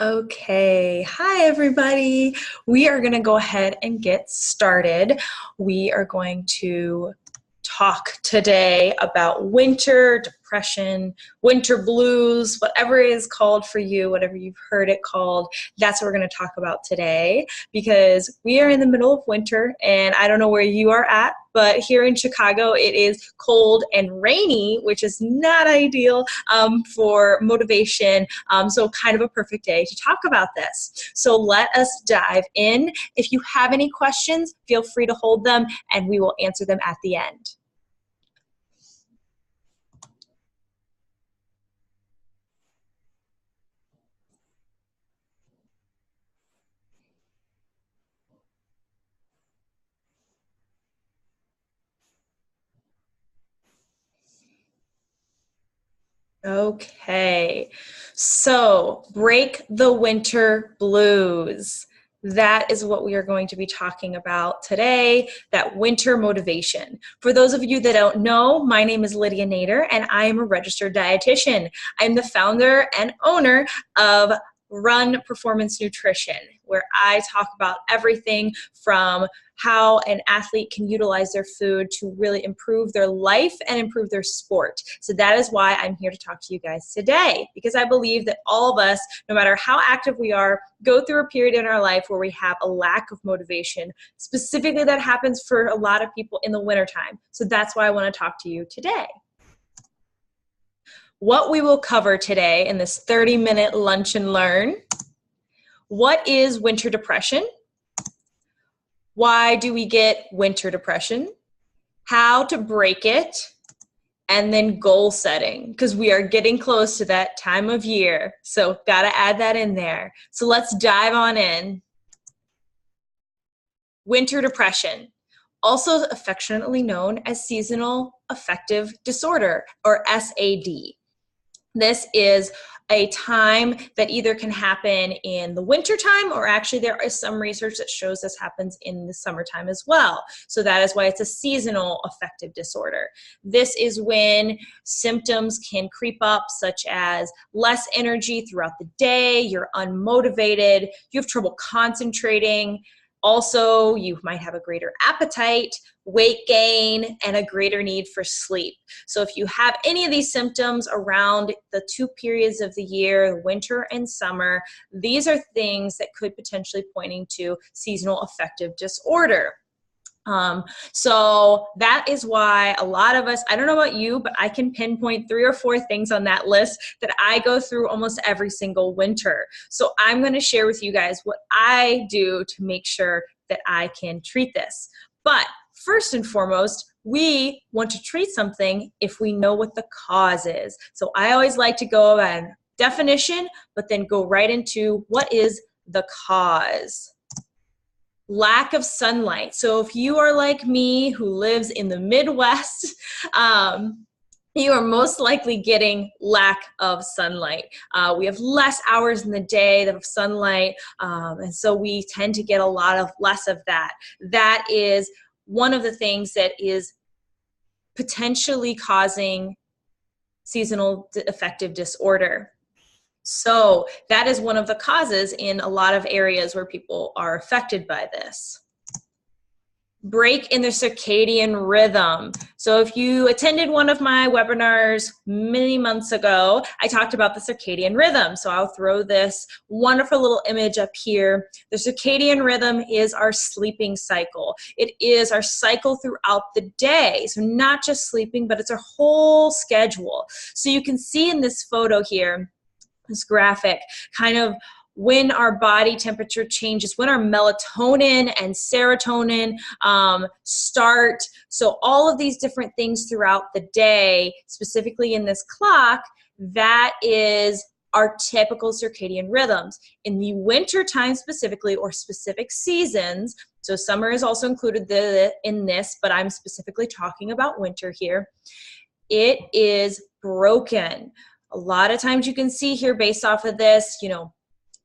Okay, hi everybody. We are going to go ahead and get started. We are going to talk today about winter depression, winter blues, whatever it is called for you, whatever you've heard it called. That's what we're going to talk about today because we are in the middle of winter and I don't know where you are at, but here in Chicago it is cold and rainy, which is not ideal for motivation. So kind of a perfect day to talk about this. So let us dive in. If you have any questions, feel free to hold them and we will answer them at the end. Okay, so break the winter blues. That is what we are going to be talking about today, that winter motivation. For those of you that don't know, my name is Lydia Nader and I am a registered dietitian. I'm the founder and owner of Run Performance Nutrition, where I talk about everything from how an athlete can utilize their food to really improve their life and improve their sport. So that is why I'm here to talk to you guys today, because I believe that all of us, no matter how active we are, go through a period in our life where we have a lack of motivation. Specifically, that happens for a lot of people in the wintertime. So that's why I want to talk to you today. What we will cover today in this 30-minute lunch and learn: what is winter depression? Why do we get winter depression? How to break it? And then goal setting, because we are getting close to that time of year. So got to add that in there. So let's dive on in. Winter depression, also affectionately known as seasonal affective disorder, or SAD. This is a time that either can happen in the winter time, or actually there is some research that shows this happens in the summertime as well. So that is why it's a seasonal affective disorder. This is when symptoms can creep up, such as less energy throughout the day, you're unmotivated, you have trouble concentrating. Also, you might have a greater appetite, weight gain, and a greater need for sleep. So if you have any of these symptoms around the two periods of the year, winter and summer, these are things that could potentially pointing to seasonal affective disorder. So that is why a lot of us, I don't know about you, but I can pinpoint 3 or 4 things on that list that I go through almost every single winter. So I'm going to share with you guys what I do to make sure that I can treat this. But first and foremost, we want to treat something if we know what the cause is. So I always like to go by definition, but then go right into what is the cause. Lack of sunlight. So if you are like me, who lives in the Midwest, you are most likely getting lack of sunlight. We have less hours in the day of sunlight, and so we tend to get a lot of less of that. That is one of the things that is potentially causing seasonal affective disorder. So that is one of the causes in a lot of areas where people are affected by this. Break in the circadian rhythm. So if you attended one of my webinars many months ago, I talked about the circadian rhythm. So I'll throw this wonderful little image up here. The circadian rhythm is our sleeping cycle. It is our cycle throughout the day. So not just sleeping, but it's our whole schedule. So you can see in this photo here, this graphic, kind of when our body temperature changes, when our melatonin and serotonin start. So all of these different things throughout the day, specifically in this clock, that is our typical circadian rhythms. In the winter time specifically, or specific seasons, so summer is also included in this, but I'm specifically talking about winter here, it is broken. A lot of times you can see here based off of this,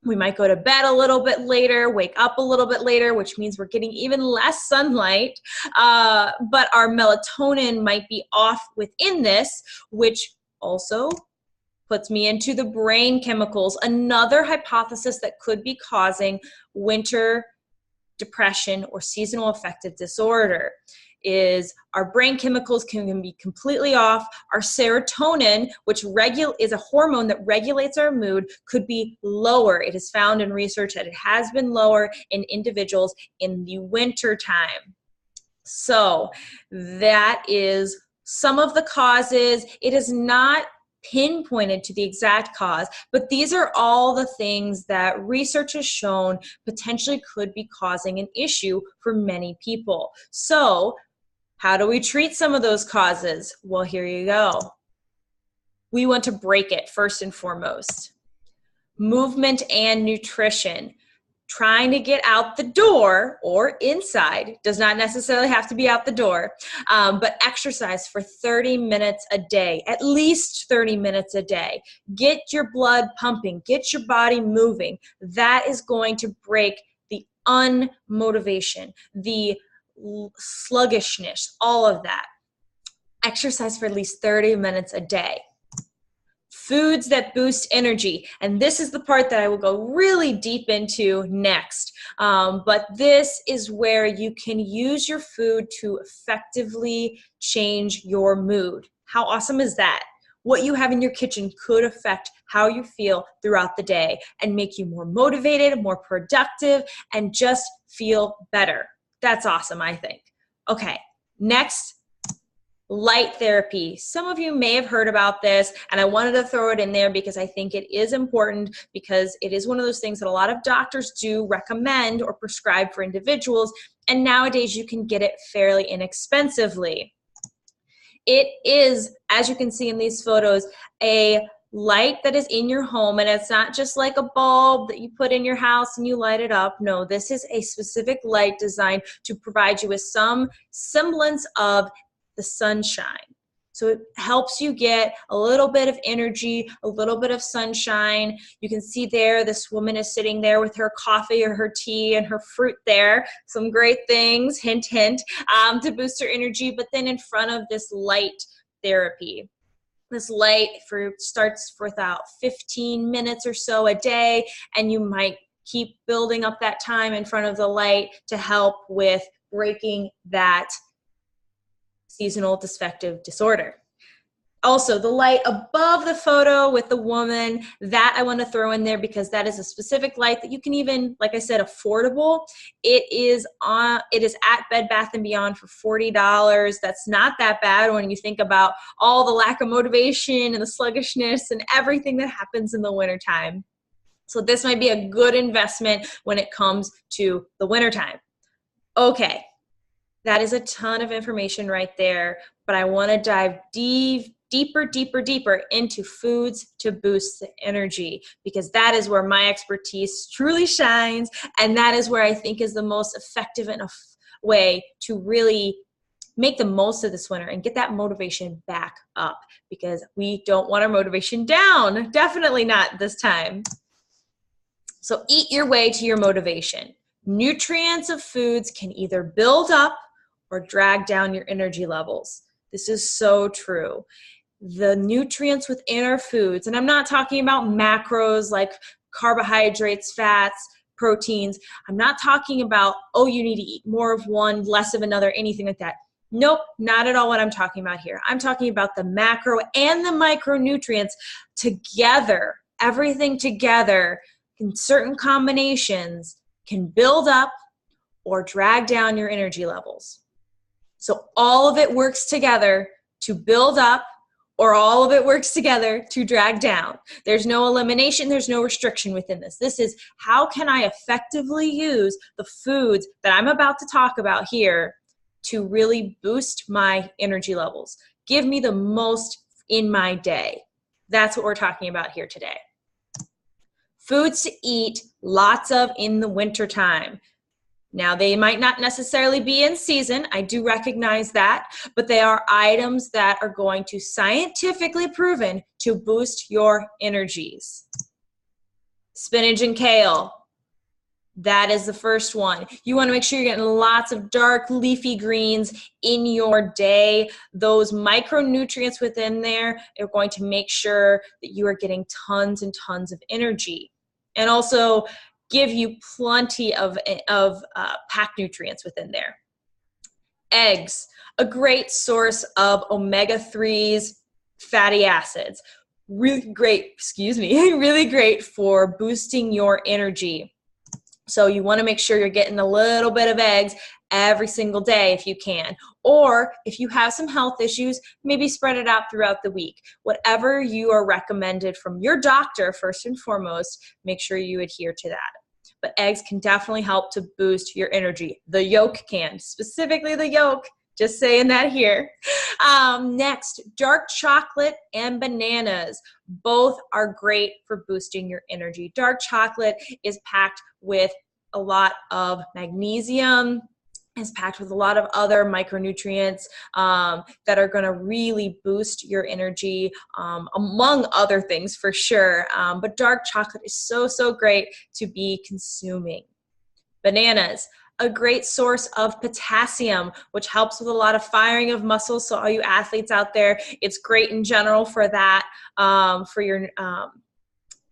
we might go to bed a little bit later, wake up a little bit later, which means we're getting even less sunlight, but our melatonin might be off within this, which also Puts me into the brain chemicals. Another hypothesis that could be causing winter depression or seasonal affective disorder is our brain chemicals can be completely off. Our serotonin, which is a hormone that regulates our mood, could be lower. It is found in research that it has been lower in individuals in the winter time. So that is some of the causes. It is not pinpointed to the exact cause, but these are all the things that research has shown potentially could be causing an issue for many people. So how do we treat some of those causes? Well, here you go. We want to break it first and foremost. Movement and nutrition. Trying to get out the door or inside, does not necessarily have to be out the door, but exercise for 30 minutes a day, at least 30 minutes a day. Get your blood pumping, get your body moving. That is going to break the unmotivation, the sluggishness, all of that. Exercise for at least 30 minutes a day. Foods that boost energy. And this is the part that I will go really deep into next. But this is where you can use your food to effectively change your mood. How awesome is that? What you have in your kitchen could affect how you feel throughout the day and make you more motivated, more productive, and just feel better. That's awesome, I think. Okay, next, light therapy. Some of you may have heard about this, and I wanted to throw it in there because I think it is important, because it is one of those things that a lot of doctors do recommend or prescribe for individuals, and nowadays you can get it fairly inexpensively. It is, as you can see in these photos, a light that is in your home, and it's not just like a bulb that you put in your house and you light it up. No, this is a specific light designed to provide you with some semblance of the sunshine. So it helps you get a little bit of energy, a little bit of sunshine. You can see there, this woman is sitting there with her coffee or her tea and her fruit there. Some great things, hint, hint, to boost her energy. But then in front of this light therapy, this light starts for about 15 minutes or so a day, and you might keep building up that time in front of the light to help with breaking that seasonal affective disorder. Also, the light above the photo with the woman, that I want to throw in there because that is a specific light that you can even, like I said, affordable. It is at Bed Bath & Beyond for $40. That's not that bad when you think about all the lack of motivation and the sluggishness and everything that happens in the wintertime. So this might be a good investment when it comes to the wintertime. Okay. That is a ton of information right there, but I want to dive deeper into foods to boost the energy, because that is where my expertise truly shines, and that is where I think is the most effective way to really make the most of this winter and get that motivation back up, because we don't want our motivation down. Definitely not this time. So eat your way to your motivation. Nutrients of foods can either build up or drag down your energy levels. This is so true. The nutrients within our foods, and I'm not talking about macros like carbohydrates, fats, proteins. I'm not talking about, oh, you need to eat more of one, less of another, anything like that. Nope, not at all what I'm talking about here. I'm talking about the macro and the micronutrients together. Everything together in certain combinations can build up or drag down your energy levels. So all of it works together to build up, or all of it works together to drag down. There's no elimination, there's no restriction within this. This is how can I effectively use the foods that I'm about to talk about here to really boost my energy levels. Give me the most in my day. That's what we're talking about here today. Foods to eat lots of in the wintertime. Now, they might not necessarily be in season. I do recognize that, but they are items that are going to scientifically proven to boost your energies. Spinach and kale. That is the first one. You want to make sure you're getting lots of dark leafy greens in your day. Those micronutrients within there are going to make sure that you are getting tons and tons of energy, and also give you plenty of packed nutrients within there. Eggs, a great source of omega-3s, fatty acids. Really great, really great for boosting your energy. So you want to make sure you're getting a little bit of eggs every single day if you can. Or if you have some health issues, maybe spread it out throughout the week. Whatever you are recommended from your doctor, first and foremost, make sure you adhere to that. But eggs can definitely help to boost your energy. The yolk can, specifically the yolk. Just saying that here. Next, dark chocolate and bananas. Both are great for boosting your energy. Dark chocolate is packed with a lot of magnesium, is packed with a lot of other micronutrients that are going to really boost your energy, among other things for sure. But dark chocolate is so, so great to be consuming. Bananas, a great source of potassium, which helps with a lot of firing of muscles. So all you athletes out there, it's great in general for that, for your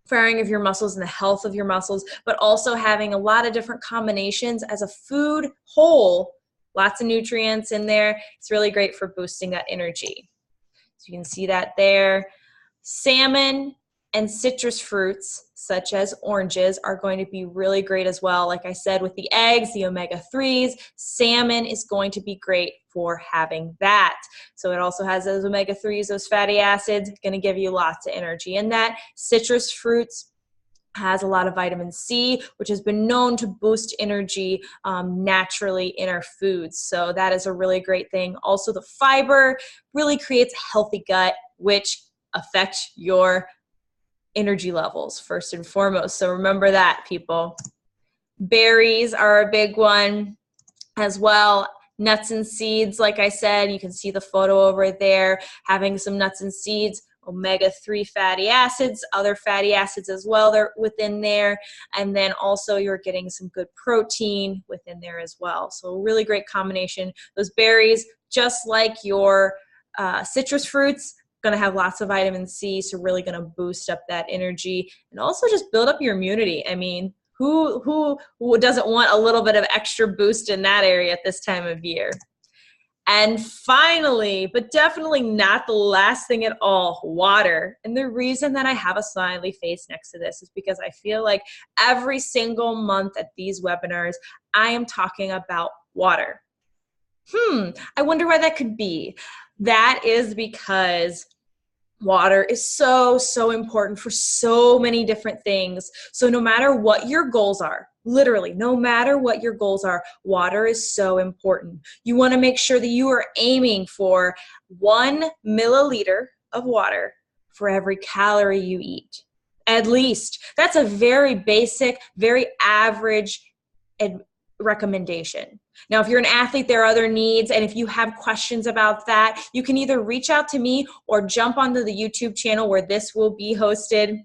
firing of your muscles and the health of your muscles, but also having a lot of different combinations as a food whole, lots of nutrients in there. It's really great for boosting that energy. So you can see that there. Salmon and citrus fruits, such as oranges, are going to be really great as well. Like I said, with the eggs, the omega-3s, salmon is going to be great for having that. So it also has those omega-3s, those fatty acids, going to give you lots of energy. And that citrus fruits has a lot of vitamin C, which has been known to boost energy naturally in our foods. So that is a really great thing. Also, the fiber really creates a healthy gut, which affects your energy levels first and foremost. So remember that, people. Berries are a big one as well. Nuts and seeds, like I said, you can see the photo over there, having some nuts and seeds, omega-3 fatty acids, other fatty acids as well, they're within there. And then also you're getting some good protein within there as well. So a really great combination. Those berries, just like your citrus fruits, going to have lots of vitamin C, so really going to boost up that energy and also just build up your immunity. I mean, who doesn't want a little bit of extra boost in that area at this time of year? And finally, but definitely not the last thing at all, water. And the reason that I have a smiley face next to this is because I feel like every single month at these webinars, I am talking about water. I wonder why that could be. That is because water is so, so important for so many different things. So no matter what your goals are, literally, no matter what your goals are, water is so important. You want to make sure that you are aiming for 1 milliliter of water for every calorie you eat. At least. That's a very basic, very average recommendation. Now, if you're an athlete, there are other needs, and if you have questions about that, you can either reach out to me or jump onto the YouTube channel where this will be hosted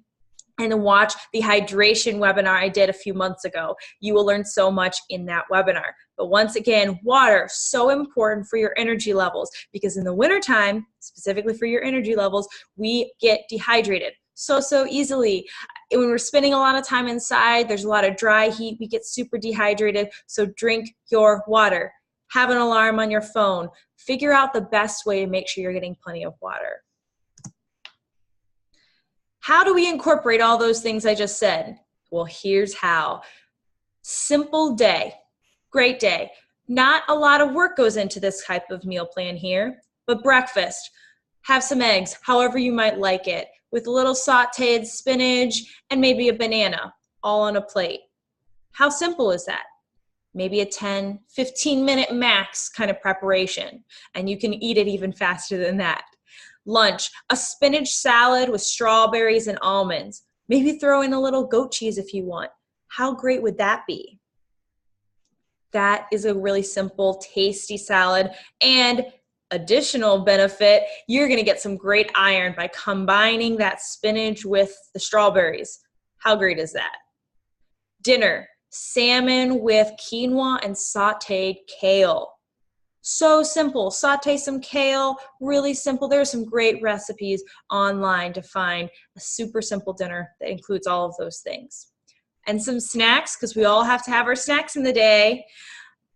and watch the hydration webinar I did a few months ago. You will learn so much in that webinar. But once again, water, so important for your energy levels, because in the wintertime, specifically for your energy levels, we get dehydrated so easily. When we're spending a lot of time inside, there's a lot of dry heat, we get super dehydrated. So drink your water. Have an alarm on your phone. Figure out the best way to make sure you're getting plenty of water. How do we incorporate all those things I just said? Well, here's how. Simple day, great day. Not a lot of work goes into this type of meal plan here, but breakfast, have some eggs, however you might like it, with a little sauteed spinach and maybe a banana, all on a plate. How simple is that? Maybe a 10, 15-minute max kind of preparation, and you can eat it even faster than that. Lunch, a spinach salad with strawberries and almonds. Maybe throw in a little goat cheese if you want. How great would that be? That is a really simple, tasty salad, and additional benefit, you're going to get some great iron by combining that spinach with the strawberries. How great is that? Dinner, salmon with quinoa and sauteed kale. So simple. Saute some kale, really simple. There are some great recipes online to find a super simple dinner that includes all of those things. And some snacks, because we all have to have our snacks in the day.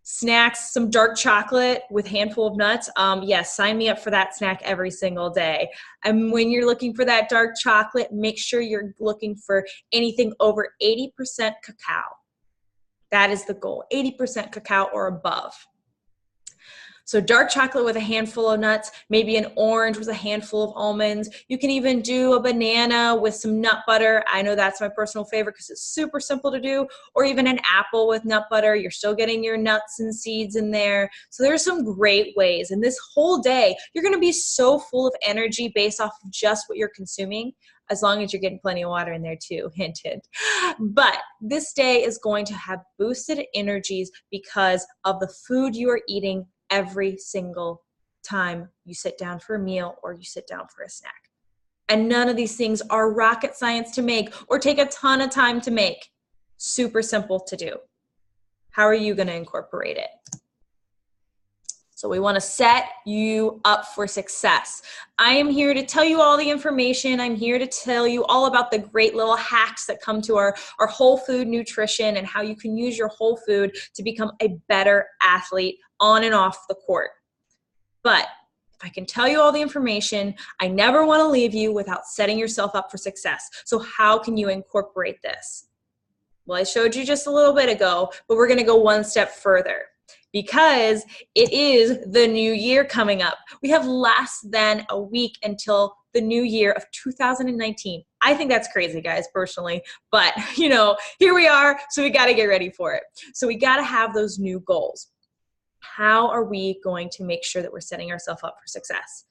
Snacks, some dark chocolate with a handful of nuts. Yes, sign me up for that snack every single day. And when you're looking for that dark chocolate, make sure you're looking for anything over 80% cacao. That is the goal, 80% cacao or above. So dark chocolate with a handful of nuts, maybe an orange with a handful of almonds. You can even do a banana with some nut butter. I know that's my personal favorite because it's super simple to do. Or even an apple with nut butter. You're still getting your nuts and seeds in there. So there's some great ways. And this whole day, you're going to be so full of energy based off of just what you're consuming, as long as you're getting plenty of water in there too, hint, hint. But this day is going to have boosted energies because of the food you are eating every single time you sit down for a meal or you sit down for a snack. And none of these things are rocket science to make or take a ton of time to make. Super simple to do. How are you going to incorporate it? So we want to set you up for success. I am here to tell you all the information. I'm here to tell you all about the great little hacks that come to our whole food nutrition and how you can use your whole food to become a better athlete on and off the court. But if I can tell you all the information, I never want to leave you without setting yourself up for success. So how can you incorporate this? Well, I showed you just a little bit ago, but we're going to go one step further. Because it is the new year coming up. We have less than a week until the new year of 2019. I think that's crazy, guys, personally. But, here we are, so we got to get ready for it. So we got to have those new goals. How are we going to make sure that we're setting ourselves up for success?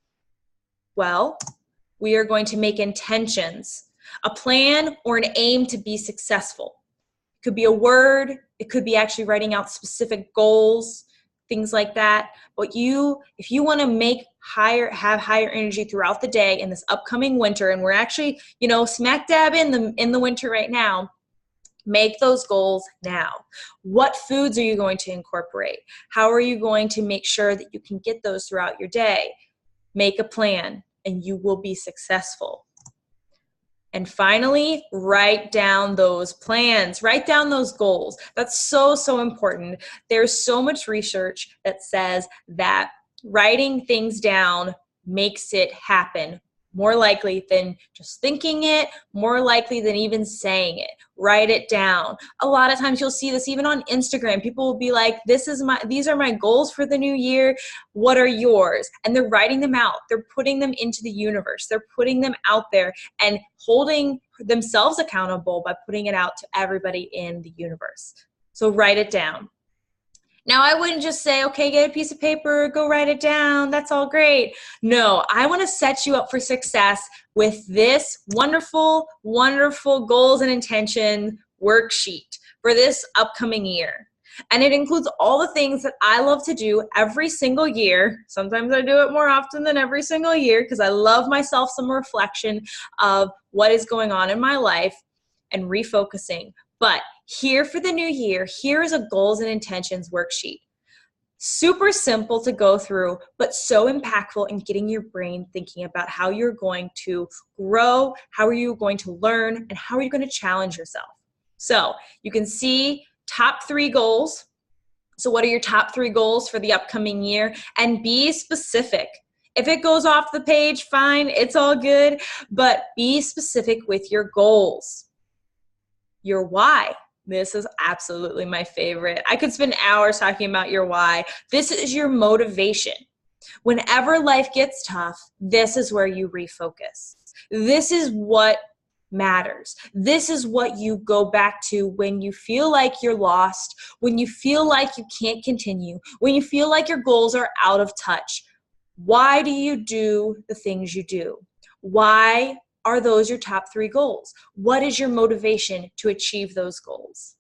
Well, we are going to make intentions, a plan or an aim to be successful. It could be a word. It could be actually writing out specific goals, things like that. But if you want to have higher energy throughout the day in this upcoming winter, and we're actually, smack dab in the winter right now, make those goals now. What foods are you going to incorporate? How are you going to make sure that you can get those throughout your day? Make a plan, and you will be successful. And finally, write down those plans, write down those goals. That's so, so important. There's so much research that says that writing things down makes it happen more likely than just thinking it, more likely than even saying it. Write it down. A lot of times you'll see this even on Instagram. People will be like, these are my goals for the new year. What are yours? And they're writing them out. They're putting them into the universe. They're putting them out there and holding themselves accountable by putting it out to everybody in the universe. So write it down. Now, I wouldn't just say, okay, get a piece of paper, go write it down. That's all great. No, I want to set you up for success with this wonderful, wonderful goals and intention worksheet for this upcoming year. And it includes all the things that I love to do every single year. Sometimes I do it more often than every single year because I love myself some reflection of what is going on in my life and refocusing. But here for the new year, here is a goals and intentions worksheet. Super simple to go through, but so impactful in getting your brain thinking about how you're going to grow, how are you going to learn, and how are you going to challenge yourself. So you can see top 3 goals. So what are your top 3 goals for the upcoming year? And be specific. If it goes off the page, fine, it's all good, but be specific with your goals. Your why. This is absolutely my favorite. I could spend hours talking about your why. This is your motivation. Whenever life gets tough, this is where you refocus. This is what matters. This is what you go back to when you feel like you're lost, when you feel like you can't continue, when you feel like your goals are out of touch. Why do you do the things you do? Why are those your top 3 goals? What is your motivation to achieve those goals?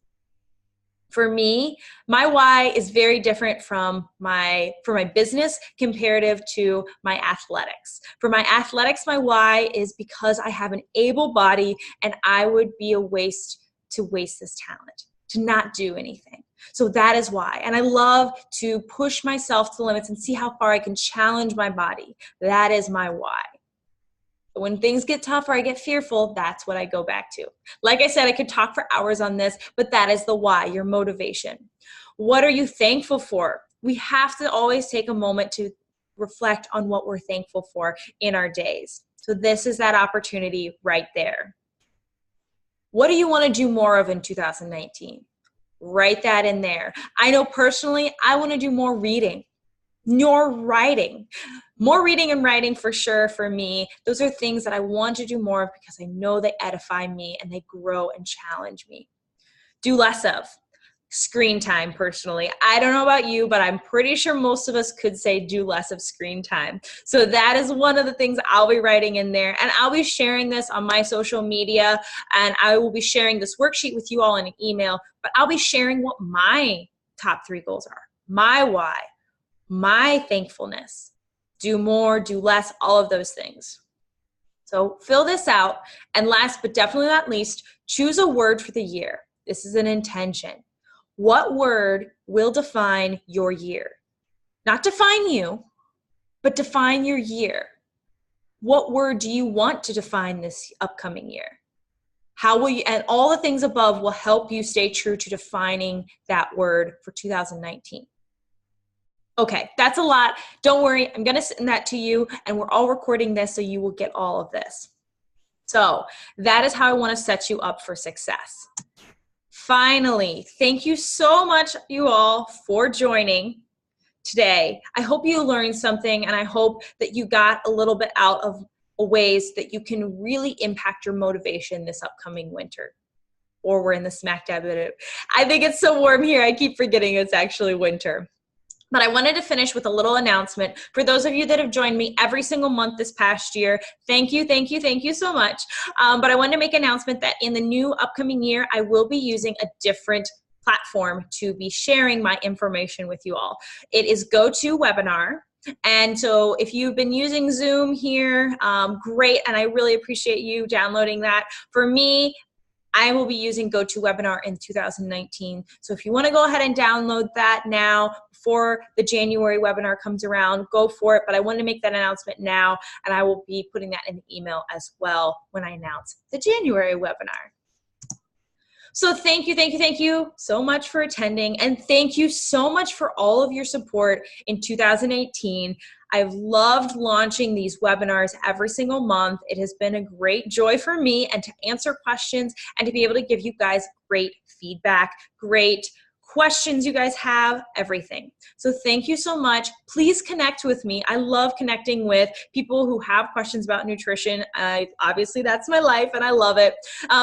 For me, my why is very different for my business comparative to my athletics. For my athletics, my why is because I have an able body and I would be a waste to waste this talent, to not do anything. So that is why. And I love to push myself to the limits and see how far I can challenge my body. That is my why. But when things get tough or I get fearful, that's what I go back to. Like I said, I could talk for hours on this, but that is the why, your motivation. What are you thankful for? We have to always take a moment to reflect on what we're thankful for in our days. So this is that opportunity right there. What do you want to do more of in 2019? Write that in there. I know personally, I want to do more reading, more writing. More reading and writing for sure for me. Those are things that I want to do more of because I know they edify me and they grow and challenge me. Do less of screen time personally. I don't know about you, but I'm pretty sure most of us could say do less of screen time. So that is one of the things I'll be writing in there. And I'll be sharing this on my social media. And I will be sharing this worksheet with you all in an email. But I'll be sharing what my top 3 goals are. My why. My thankfulness. Do more, do less, all of those things. So fill this out. And last but definitely not least, choose a word for the year. This is an intention. What word will define your year? Not define you, but define your year. What word do you want to define this upcoming year? How will you, and all the things above will help you stay true to defining that word for 2019. Okay, that's a lot. Don't worry, I'm going to send that to you, and we're all recording this so you will get all of this. So that is how I want to set you up for success. Finally, thank you so much, you all, for joining today. I hope you learned something, and I hope that you got a little bit out of ways that you can really impact your motivation this upcoming winter. Or we're in the smack dab of it. I think it's so warm here, I keep forgetting it's actually winter. But I wanted to finish with a little announcement. For those of you that have joined me every single month this past year, thank you, thank you, thank you so much. But I wanted to make an announcement that in the new upcoming year, I will be using a different platform to be sharing my information with you all. It is GoToWebinar. And so if you've been using Zoom here, great, and I really appreciate you downloading that. For me, I will be using GoToWebinar in 2019. So if you want to go ahead and download that now before the January webinar comes around, go for it. But I wanted to make that announcement now, and I will be putting that in the email as well when I announce the January webinar. So thank you so much for attending, and thank you so much for all of your support in 2018. I've loved launching these webinars every single month. It has been a great joy for me, and to answer questions and to be able to give you guys great feedback, great questions you guys have, everything. So thank you so much. Please connect with me. I love connecting with people who have questions about nutrition. Obviously, that's my life, and I love it.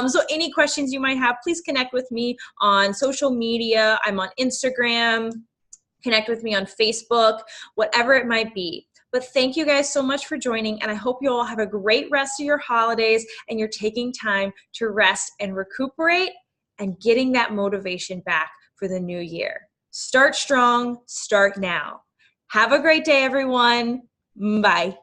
So any questions you might have, please connect with me on social media. I'm on Instagram. Connect with me on Facebook, whatever it might be. But thank you guys so much for joining, and I hope you all have a great rest of your holidays and you're taking time to rest and recuperate and getting that motivation back for the new year. Start strong, start now. Have a great day, everyone. Bye.